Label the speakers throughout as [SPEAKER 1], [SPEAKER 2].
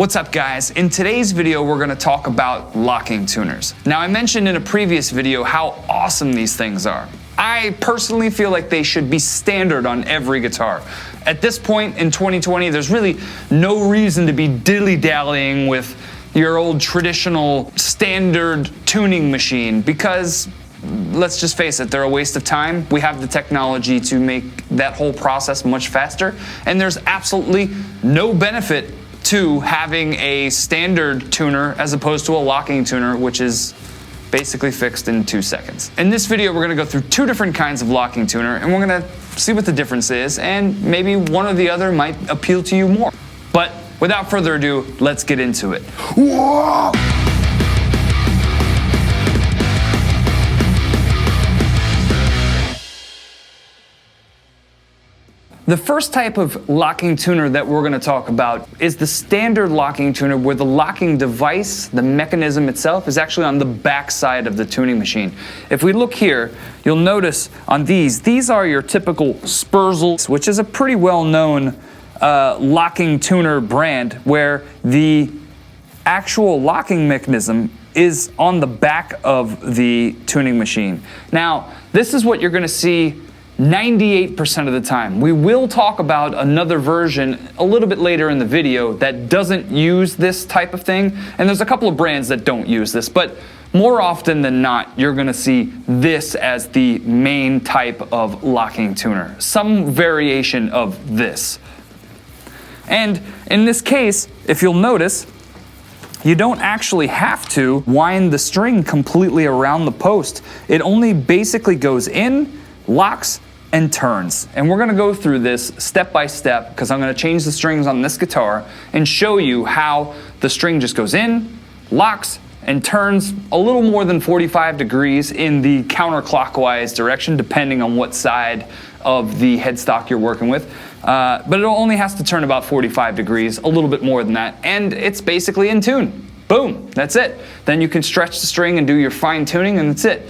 [SPEAKER 1] What's up guys? In today's video we're going to talk about locking tuners. Now I mentioned in a previous video how awesome these things are. I personally feel like they should be standard on every guitar. At this point in 2020 there's really no reason to be dilly-dallying with your old traditional standard tuning machine because let's just face it, they're a waste of time. We have the technology to make that whole process much faster, and there's absolutely no benefit to having a standard tuner as opposed to a locking tuner, which is basically fixed in 2 seconds. In this video, we're gonna go through 2 different kinds of locking tuner, and we're gonna see what the difference is, and maybe one or the other might appeal to you more. But without further ado, let's get into it. Whoa! The first type of locking tuner that we're going to talk about is the standard locking tuner, where the locking device, the mechanism itself, is actually on the back side of the tuning machine. If we look here, you'll notice on these are your typical Sperzel, which is a pretty well-known locking tuner brand, where the actual locking mechanism is on the back of the tuning machine. Now, this is what you're going to see 98% of the time. We will talk about another version a little bit later in the video that doesn't use this type of thing, and there's a couple of brands that don't use this, but more often than not, you're gonna see this as the main type of locking tuner, some variation of this. And in this case, if you'll notice, you don't actually have to wind the string completely around the post. It only basically goes in, locks, and turns. And we're gonna go through this step by step because I'm gonna change the strings on this guitar and show you how the string just goes in, locks, and turns a little more than 45 degrees in the counterclockwise direction, depending on what side of the headstock you're working with. But it only has to turn about 45 degrees, a little bit more than that, and it's basically in tune. Boom, that's it. Then you can stretch the string and do your fine tuning, and that's it.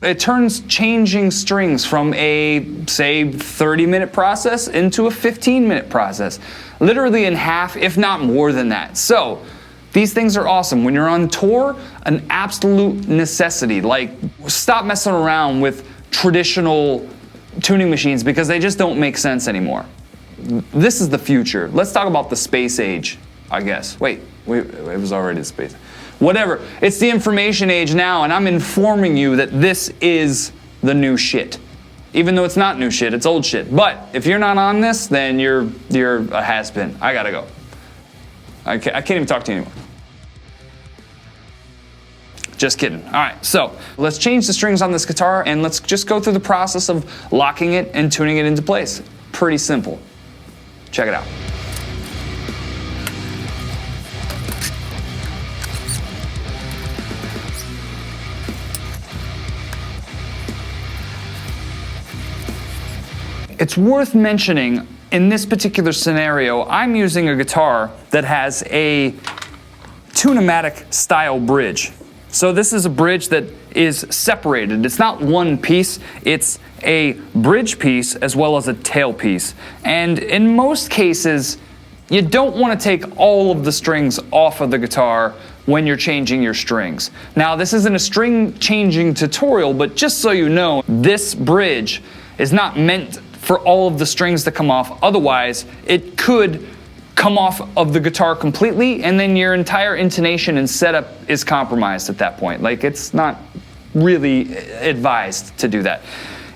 [SPEAKER 1] It turns changing strings from a, say, 30-minute process into a 15-minute process. Literally in half, if not more than that. So, these things are awesome. When you're on tour, an absolute necessity. Like, stop messing around with traditional tuning machines because they just don't make sense anymore. This is the future. Let's talk about the space age, I guess. Wait, it was already the space. Whatever, it's the information age now, and I'm informing you that this is the new shit. Even though it's not new shit, it's old shit. But if you're not on this, then you're a has-been. I gotta go. I can't even talk to you anymore. Just kidding. All right, so let's change the strings on this guitar, and let's just go through the process of locking it and tuning it into place. Pretty simple. Check it out. It's worth mentioning, in this particular scenario, I'm using a guitar that has a Rotomatic style bridge. So this is a bridge that is separated. It's not one piece, it's a bridge piece as well as a tail piece. And in most cases, you don't want to take all of the strings off of the guitar when you're changing your strings. Now, this isn't a string changing tutorial, but just so you know, this bridge is not meant for all of the strings to come off. Otherwise, it could come off of the guitar completely, and then your entire intonation and setup is compromised at that point. Like, it's not really advised to do that.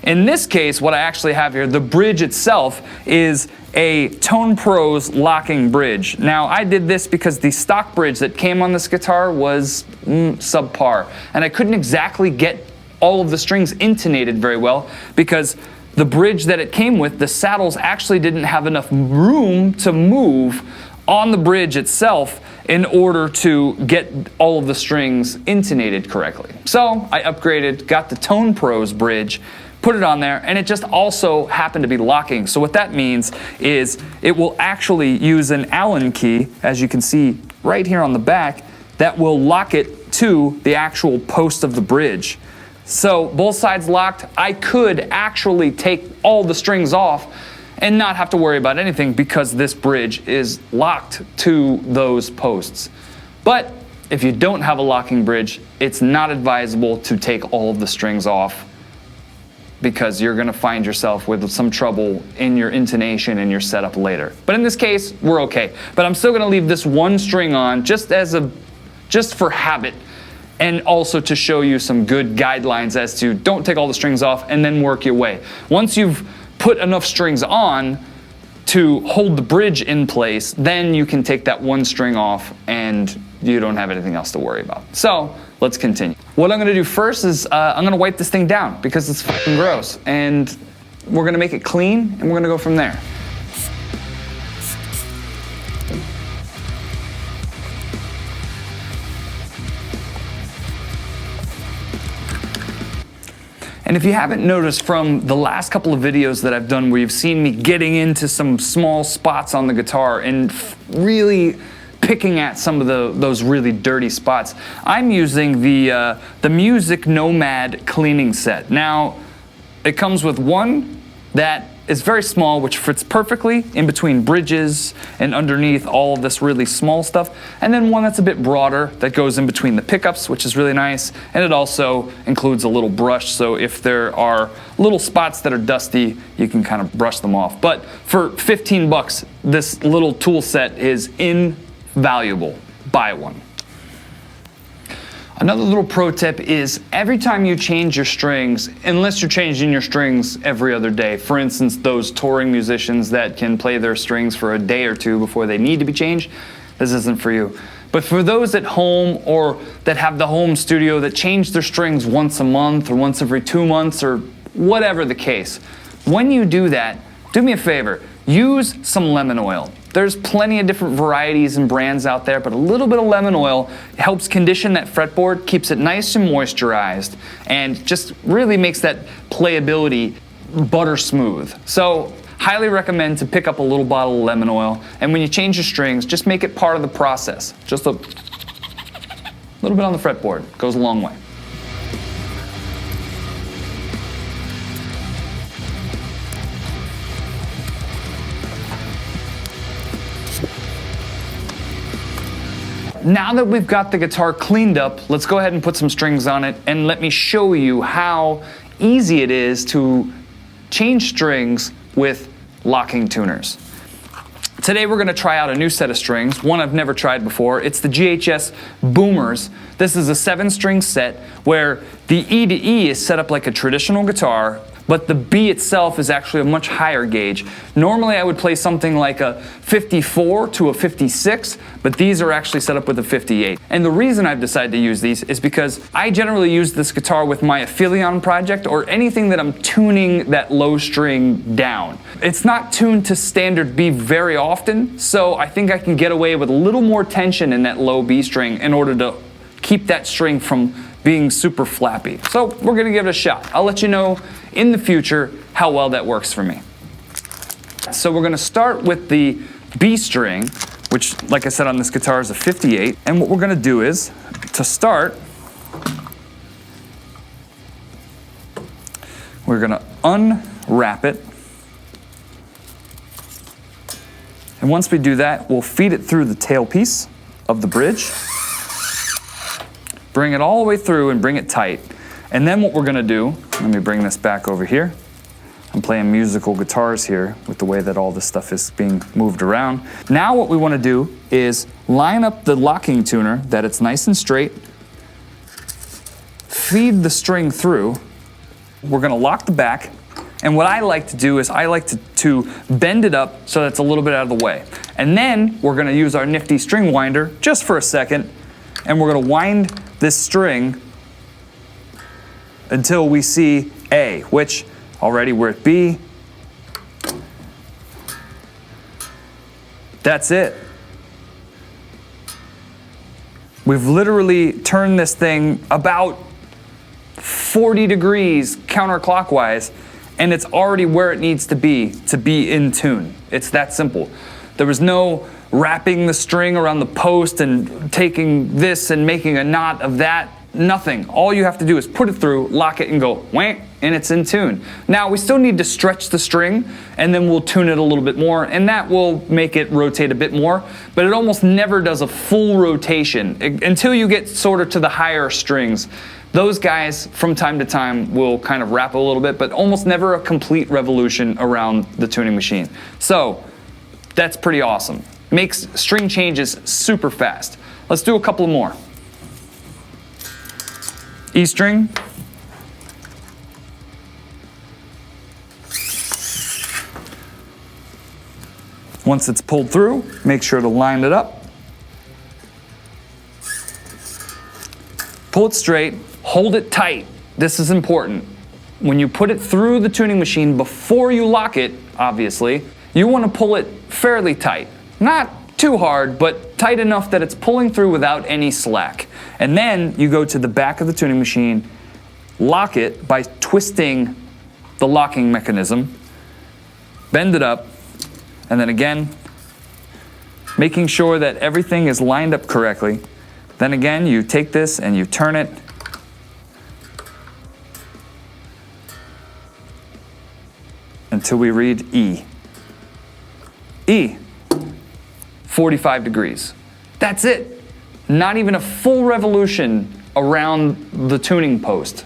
[SPEAKER 1] In this case, what I actually have here, the bridge itself is a Tone Pros locking bridge. Now, I did this because the stock bridge that came on this guitar was subpar, and I couldn't exactly get all of the strings intonated very well because the bridge that it came with, the saddles actually didn't have enough room to move on the bridge itself in order to get all of the strings intonated correctly. So I upgraded, got the Tone Pros bridge, put it on there, and it just also happened to be locking. So what that means is it will actually use an Allen key, as you can see right here on the back, that will lock it to the actual post of the bridge. So both sides locked, I could actually take all the strings off and not have to worry about anything because this bridge is locked to those posts. But if you don't have a locking bridge, it's not advisable to take all of the strings off, because you're going to find yourself with some trouble in your intonation and your setup later. But in this case, we're okay. But I'm still going to leave this one string on just for habit, and also to show you some good guidelines as to don't take all the strings off and then work your way. Once you've put enough strings on to hold the bridge in place, then you can take that one string off and you don't have anything else to worry about. So let's continue. What I'm gonna do first is I'm gonna wipe this thing down because it's fucking gross, and we're gonna make it clean and we're gonna go from there. And if you haven't noticed from the last couple of videos that I've done where you've seen me getting into some small spots on the guitar and really picking at some of those really dirty spots, I'm using the Music Nomad cleaning set. Now, it comes with one that is very small, which fits perfectly in between bridges and underneath all of this really small stuff, and then one that's a bit broader that goes in between the pickups, which is really nice, and it also includes a little brush, so if there are little spots that are dusty, you can kind of brush them off. But for 15 bucks, this little tool set is invaluable. Buy one. Another little pro tip is every time you change your strings, unless you're changing your strings every other day, for instance, those touring musicians that can play their strings for a day or two before they need to be changed, this isn't for you. But for those at home or that have the home studio that change their strings once a month or once every 2 months or whatever the case, when you do that, do me a favor, use some lemon oil. There's plenty of different varieties and brands out there, but a little bit of lemon oil helps condition that fretboard, keeps it nice and moisturized, and just really makes that playability butter smooth. So, highly recommend to pick up a little bottle of lemon oil, and when you change your strings, just make it part of the process. Just a little bit on the fretboard, goes a long way. Now that we've got the guitar cleaned up, let's go ahead and put some strings on it, and let me show you how easy it is to change strings with locking tuners. Today we're going to try out a new set of strings, one I've never tried before. It's the GHS Boomers. This is a 7-string set where the E to E is set up like a traditional guitar, but the B itself is actually a much higher gauge. Normally I would play something like a 54 to a 56, but these are actually set up with a 58. And the reason I've decided to use these is because I generally use this guitar with my Aphelion project or anything that I'm tuning that low string down. It's not tuned to standard B very often, so I think I can get away with a little more tension in that low B string in order to keep that string from being super flappy. So we're gonna give it a shot. I'll let you know in the future how well that works for me. So we're gonna start with the B string, which, like I said, on this guitar is a 58. And what we're gonna do is, to start, we're gonna unwrap it. And once we do that, we'll feed it through the tailpiece of the bridge. Bring it all the way through and bring it tight. And then what we're gonna do, let me bring this back over here. I'm playing musical guitars here with the way that all this stuff is being moved around. Now what we wanna do is line up the locking tuner that it's nice and straight, feed the string through. We're gonna lock the back, and what I like to do is I like to bend it up so that it's a little bit out of the way. And then we're gonna use our nifty string winder just for a second, and we're gonna wind this string until we see A, which already we're at B. That's it. We've literally turned this thing about 40 degrees counterclockwise, and it's already where it needs to be in tune. It's that simple. There was no wrapping the string around the post and taking this and making a knot of that. Nothing. All you have to do is put it through, lock it, and go wham, and it's in tune. Now we still need to stretch the string, and then we'll tune it a little bit more, and that will make it rotate a bit more, but it almost never does a full rotation until you get sort of to the higher strings. Those guys from time to time will kind of wrap a little bit, but almost never a complete revolution around the tuning machine. So that's pretty awesome. Makes string changes super fast. Let's do a couple more. E string. Once it's pulled through, make sure to line it up. Pull it straight, hold it tight. This is important. When you put it through the tuning machine before you lock it, obviously, you want to pull it fairly tight. Not too hard, but tight enough that it's pulling through without any slack. And then you go to the back of the tuning machine, lock it by twisting the locking mechanism, bend it up, and then again, making sure that everything is lined up correctly. Then again, you take this and you turn it. Until we read E. E. 45 degrees. That's it. Not even a full revolution around the tuning post.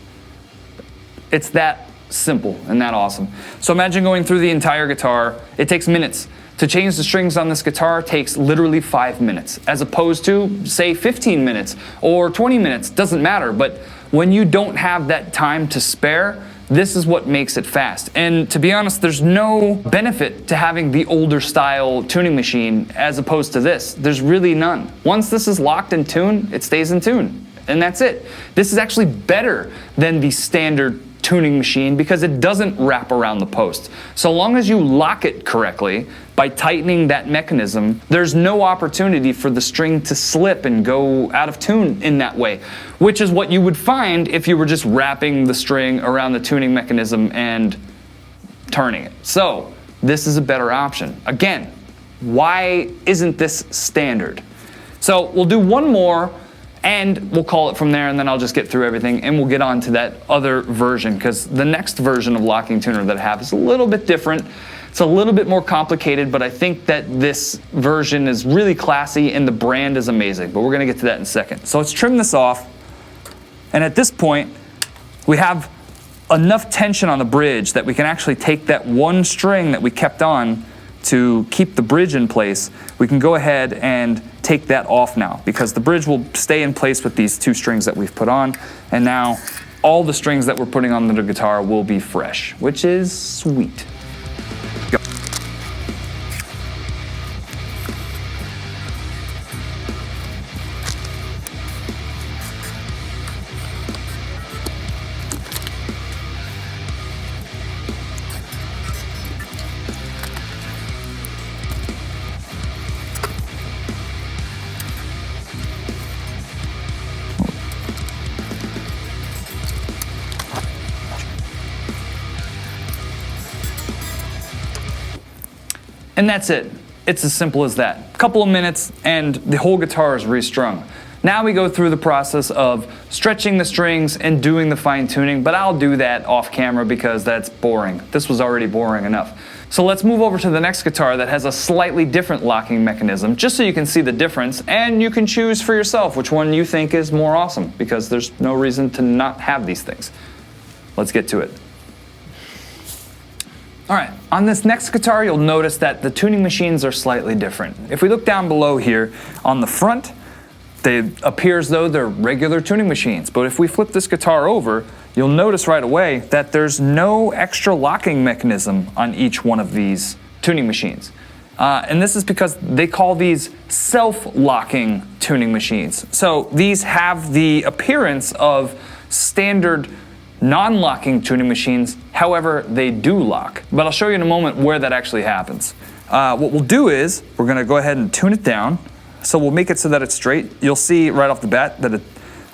[SPEAKER 1] It's that simple and that awesome. So imagine going through the entire guitar. It takes minutes. To change the strings on this guitar takes literally 5 minutes, as opposed to, say, 15 minutes or 20 minutes, doesn't matter. But when you don't have that time to spare, this is what makes it fast. And to be honest, there's no benefit to having the older style tuning machine as opposed to this. There's really none. Once this is locked in tune, it stays in tune. And that's it. This is actually better than the standard tuning machine because it doesn't wrap around the post. So long as you lock it correctly by tightening that mechanism, there's no opportunity for the string to slip and go out of tune in that way, which is what you would find if you were just wrapping the string around the tuning mechanism and turning it. So this is a better option. Again, why isn't this standard? So we'll do one more and we'll call it from there, and then I'll just get through everything and we'll get on to that other version, because the next version of locking tuner that I have is a little bit different. It's a little bit more complicated, but I think that this version is really classy and the brand is amazing, but we're gonna get to that in a second. So let's trim this off, and at this point we have enough tension on the bridge that we can actually take that one string that we kept on to keep the bridge in place. We can go ahead and take that off now, because the bridge will stay in place with these two strings that we've put on, and now all the strings that we're putting on the guitar will be fresh, which is sweet. Go. And that's it. It's as simple as that. A couple of minutes and the whole guitar is restrung. Now we go through the process of stretching the strings and doing the fine tuning, but I'll do that off camera because that's boring. This was already boring enough. So let's move over to the next guitar that has a slightly different locking mechanism, just so you can see the difference and you can choose for yourself which one you think is more awesome, because there's no reason to not have these things. Let's get to it. All right, on this next guitar, you'll notice that the tuning machines are slightly different. If we look down below here, on the front, they appear as though they're regular tuning machines. But if we flip this guitar over, you'll notice right away that there's no extra locking mechanism on each one of these tuning machines. And this is because they call these self-locking tuning machines. So these have the appearance of standard non-locking tuning machines, however, they do lock. But I'll show you in a moment where that actually happens. What we'll do is, we're gonna go ahead and tune it down. So we'll make it so that it's straight. You'll see right off the bat that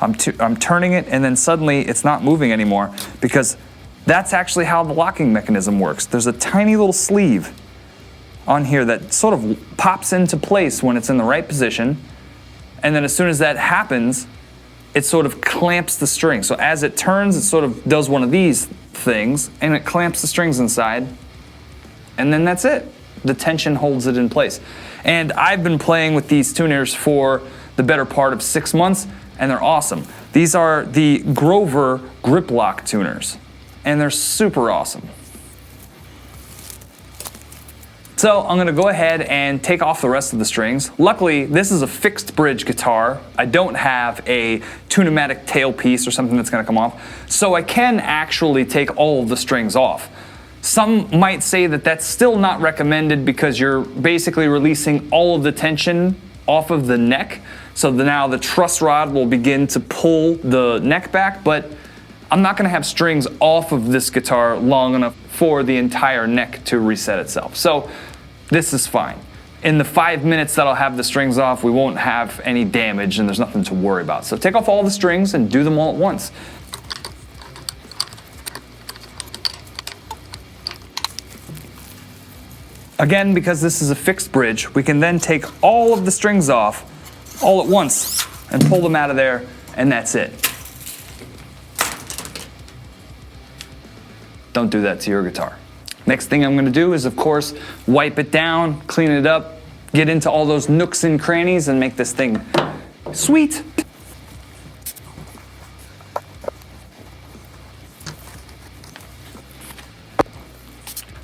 [SPEAKER 1] I'm turning it and then suddenly it's not moving anymore, because that's actually how the locking mechanism works. There's a tiny little sleeve on here that sort of pops into place when it's in the right position. And then as soon as that happens, it sort of clamps the string. So as it turns, it sort of does one of these things, and it clamps the strings inside, and then that's it. The tension holds it in place. And I've been playing with these tuners for the better part of 6 months, and they're awesome. These are the Grover grip lock tuners, and they're super awesome. So I'm gonna go ahead and take off the rest of the strings. Luckily, this is a fixed bridge guitar. I don't have a Rotomatic tailpiece or something that's gonna come off, so I can actually take all of the strings off. Some might say that that's still not recommended because you're basically releasing all of the tension off of the neck. So now the truss rod will begin to pull the neck back, but I'm not gonna have strings off of this guitar long enough for the entire neck to reset itself. So this is fine. In the 5 minutes that I'll have the strings off, we won't have any damage and there's nothing to worry about. So take off all the strings and do them all at once. Again, because this is a fixed bridge, we can then take all of the strings off all at once and pull them out of there, and that's it. Don't do that to your guitar. Next thing I'm gonna do is, of course, wipe it down, clean it up, get into all those nooks and crannies and make this thing sweet.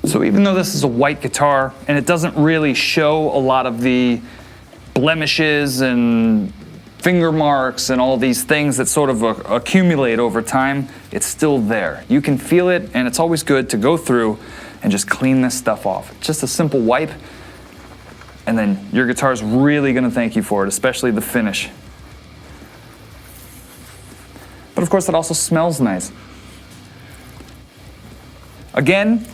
[SPEAKER 1] So even though this is a white guitar and it doesn't really show a lot of the blemishes and finger marks and all these things that sort of accumulate over time, it's still there. You can feel it, and it's always good to go through and just clean this stuff off. Just a simple wipe, and then your guitar's really gonna thank you for it, especially the finish. But of course, it also smells nice. Again,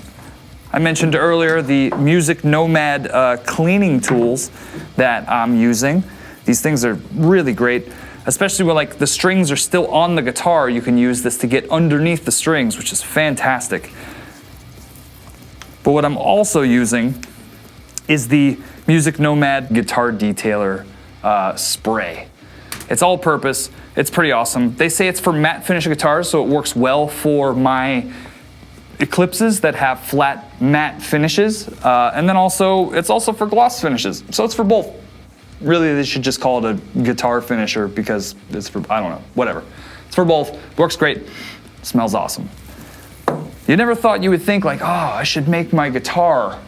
[SPEAKER 1] I mentioned earlier the Music Nomad cleaning tools that I'm using. These things are really great, especially when like the strings are still on the guitar. You can use this to get underneath the strings, which is fantastic. But what I'm also using is the Music Nomad Guitar Detailer spray. It's all purpose, it's pretty awesome. They say it's for matte finish guitars, so it works well for my Eclipses that have flat matte finishes, and then also it's also for gloss finishes, so it's for both. Really, they should just call it a guitar finisher because it's for, I don't know, whatever. It's for both, works great, smells awesome. You never thought you would think like, oh, I should make my guitar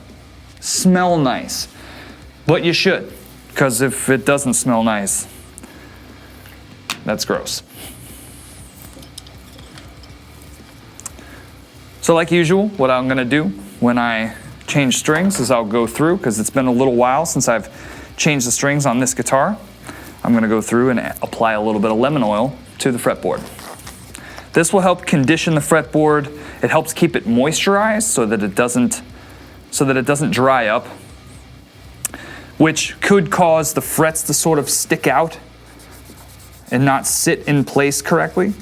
[SPEAKER 1] smell nice, but you should, because if it doesn't smell nice, that's gross. So like usual, what I'm gonna do when I change strings is I'll go through, because it's been a little while since I've changed the strings on this guitar. I'm gonna go through and apply a little bit of lemon oil to the fretboard. This will help condition the fretboard. It helps keep it moisturized so that it doesn't dry up, which could cause the frets to sort of stick out and not sit in place correctly.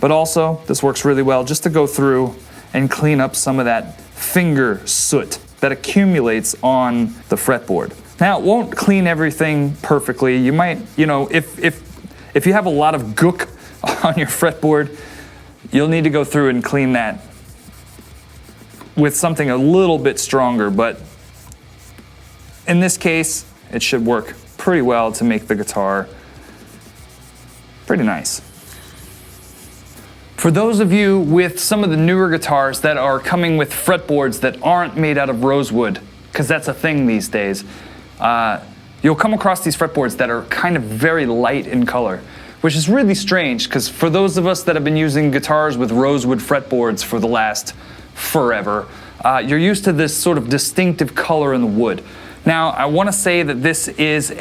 [SPEAKER 1] But also, this works really well just to go through and clean up some of that finger soot that accumulates on the fretboard. Now, it won't clean everything perfectly. You might, if you have a lot of gook on your fretboard, you'll need to go through and clean that with something a little bit stronger, but in this case, it should work pretty well to make the guitar pretty nice. For those of you with some of the newer guitars that are coming with fretboards that aren't made out of rosewood, because that's a thing these days, you'll come across these fretboards that are kind of very light in color, which is really strange, because for those of us that have been using guitars with rosewood fretboards for the last forever, you're used to this sort of distinctive color in the wood. Now, I want to say that this is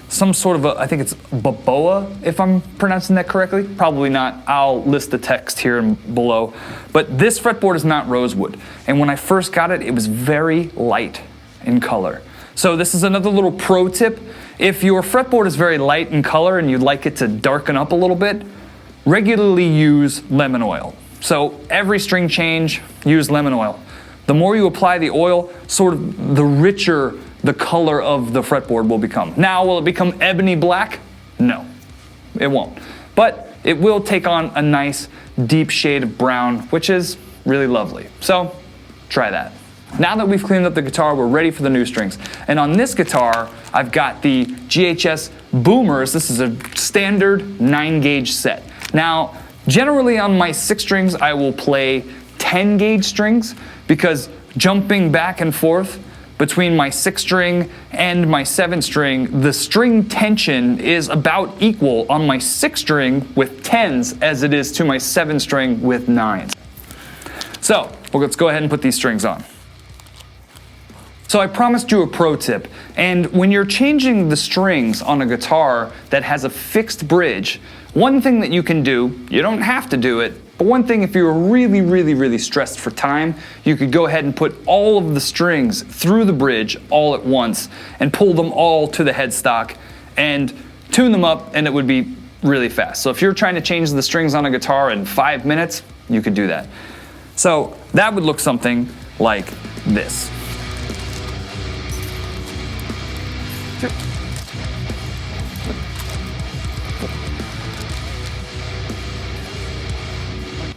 [SPEAKER 1] some sort of I think it's Baboa, if I'm pronouncing that correctly. Probably not. I'll list the text here below. But this fretboard is not rosewood. And when I first got it, it was very light in color. So this is another little pro tip. If your fretboard is very light in color and you'd like it to darken up a little bit, regularly use lemon oil. So every string change, use lemon oil. The more you apply the oil, sort of the richer the color of the fretboard will become. Now, will it become ebony black? No. it won't. But it will take on a nice deep shade of brown, which is really lovely. So try that. Now that we've cleaned up the guitar, we're ready for the new strings. And on this guitar, I've got the GHS Boomers. This is a standard 9-gauge set. Now, generally on my 6 strings, I will play 10-gauge strings because jumping back and forth between my 6 string and my 7 string, the string tension is about equal on my 6 string with 10s as it is to my 7 string with 9s. So, well, let's go ahead and put these strings on. So I promised you a pro tip, and when you're changing the strings on a guitar that has a fixed bridge, one thing that you can do, you don't have to do it, but one thing if you're really stressed for time, you could go ahead and put all of the strings through the bridge all at once and pull them all to the headstock and tune them up, and it would be really fast. So if you're trying to change the strings on a guitar in 5 minutes, you could do that. So that would look something like this.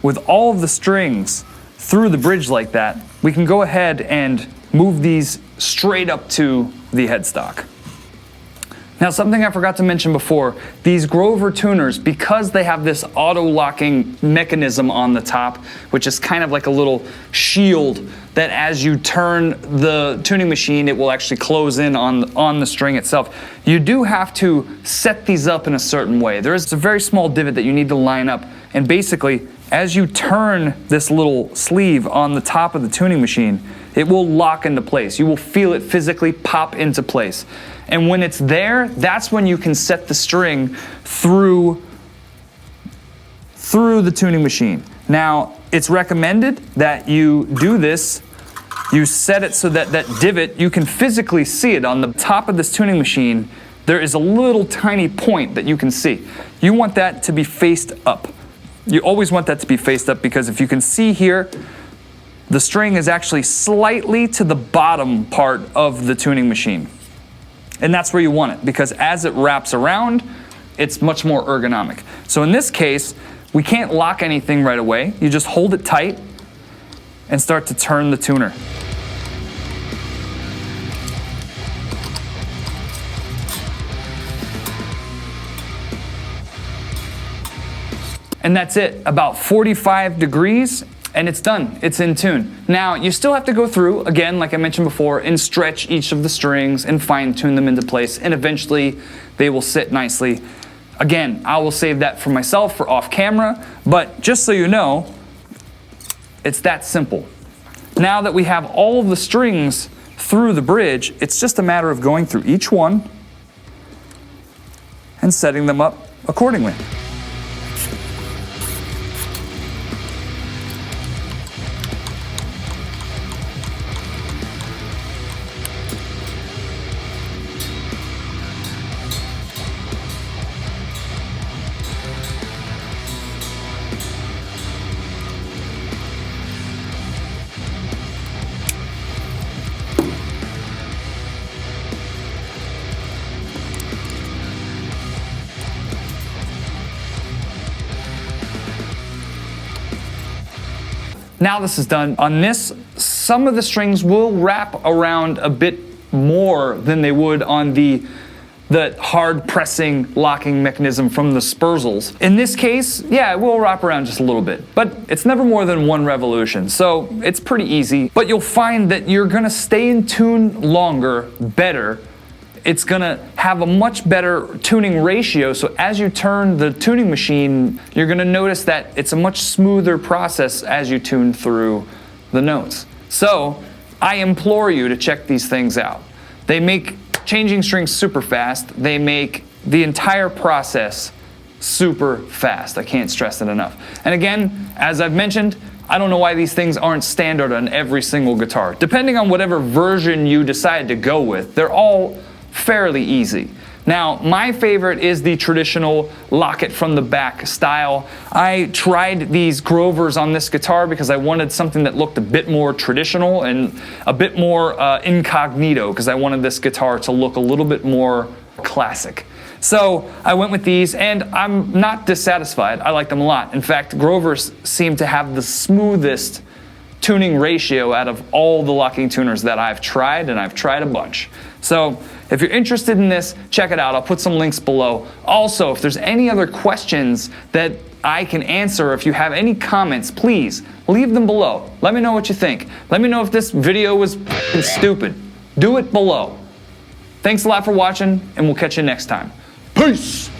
[SPEAKER 1] With all of the strings through the bridge like that, we can go ahead and move these straight up to the headstock. Now, something I forgot to mention before, these Grover tuners, because they have this auto-locking mechanism on the top, which is kind of like a little shield that as you turn the tuning machine, it will actually close in on the string itself. You do have to set these up in a certain way. There is a very small divot that you need to line up, and basically, as you turn this little sleeve on the top of the tuning machine, it will lock into place. You will feel it physically pop into place. And when it's there, that's when you can set the string through the tuning machine. Now, it's recommended that you do this. You set it so that that divot, you can physically see it on the top of this tuning machine. There is a little tiny point that you can see. You want that to be faced up. You always want that to be faced up because if you can see here, the string is actually slightly to the bottom part of the tuning machine. And that's where you want it because as it wraps around, it's much more ergonomic. So in this case, we can't lock anything right away. You just hold it tight and start to turn the tuner. And that's it, about 45 degrees, and it's done, it's in tune. Now, you still have to go through, again, like I mentioned before, and stretch each of the strings and fine tune them into place, and eventually they will sit nicely. Again, I will save that for myself for off camera, but just so you know, it's that simple. Now that we have all of the strings through the bridge, it's just a matter of going through each one and setting them up accordingly. Now this is done. On this, some of the strings will wrap around a bit more than they would on the hard pressing locking mechanism from the Sperzels. In this case, yeah, it will wrap around just a little bit, but it's never more than 1 revolution, so it's pretty easy. But you'll find that you're gonna stay in tune longer, better. It's gonna have a much better tuning ratio, so as you turn the tuning machine, you're gonna notice that it's a much smoother process as you tune through the notes. So, I implore you to check these things out. They make changing strings super fast. They make the entire process super fast. I can't stress it enough. And again, as I've mentioned, I don't know why these things aren't standard on every single guitar. Depending on whatever version you decide to go with, they're all fairly easy. Now, my favorite is the traditional lock it from the back style. I tried these Grovers on this guitar because I wanted something that looked a bit more traditional and a bit more incognito because I wanted this guitar to look a little bit more classic. So I went with these, and I'm not dissatisfied. I like them a lot. In fact, Grover's seem to have the smoothest tuning ratio out of all the locking tuners that I've tried, and I've tried a bunch. So if you're interested in this, check it out. I'll put some links below. Also, if there's any other questions that I can answer, if you have any comments, please leave them below. Let me know what you think. Let me know if this video was stupid. Do it below. Thanks a lot for watching, and we'll catch you next time. Peace!